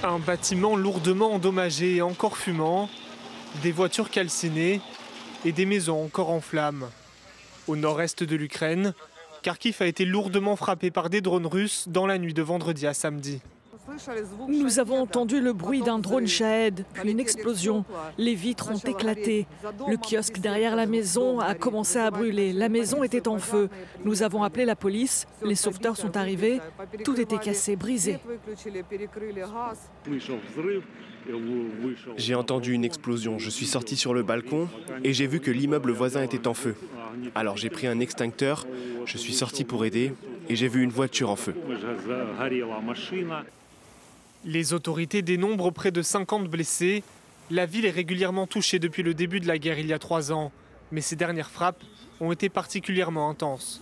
Un bâtiment lourdement endommagé et encore fumant, des voitures calcinées et des maisons encore en flammes. Au nord-est de l'Ukraine, Kharkiv a été lourdement frappé par des drones russes dans la nuit de vendredi à samedi. Nous avons entendu le bruit d'un drone Shahed, puis une explosion. Les vitres ont éclaté. Le kiosque derrière la maison a commencé à brûler. La maison était en feu. Nous avons appelé la police. Les sauveteurs sont arrivés. Tout était cassé, brisé. J'ai entendu une explosion. Je suis sorti sur le balcon et j'ai vu que l'immeuble voisin était en feu. Alors j'ai pris un extincteur, je suis sorti pour aider et j'ai vu une voiture en feu. Les autorités dénombrent près de 50 blessés. La ville est régulièrement touchée depuis le début de la guerre il y a 3 ans. Mais ces dernières frappes ont été particulièrement intenses.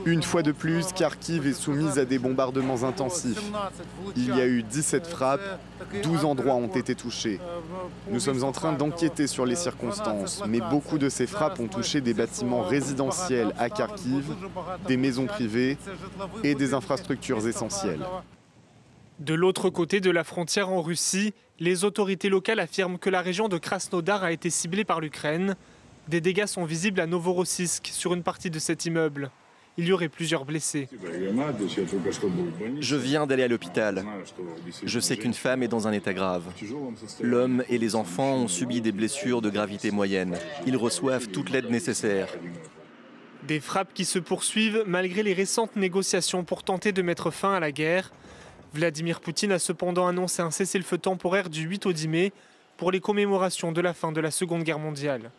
Une fois de plus, Kharkiv est soumise à des bombardements intensifs. Il y a eu 17 frappes, 12 endroits ont été touchés. Nous sommes en train d'enquêter sur les circonstances, mais beaucoup de ces frappes ont touché des bâtiments résidentiels à Kharkiv, des maisons privées et des infrastructures essentielles. De l'autre côté de la frontière en Russie, les autorités locales affirment que la région de Krasnodar a été ciblée par l'Ukraine. Des dégâts sont visibles à Novorossiysk, sur une partie de cet immeuble. Il y aurait plusieurs blessés. Je viens d'aller à l'hôpital. Je sais qu'une femme est dans un état grave. L'homme et les enfants ont subi des blessures de gravité moyenne. Ils reçoivent toute l'aide nécessaire. Des frappes qui se poursuivent malgré les récentes négociations pour tenter de mettre fin à la guerre. Vladimir Poutine a cependant annoncé un cessez-le-feu temporaire du 8 au 10 mai pour les commémorations de la fin de la Seconde Guerre mondiale.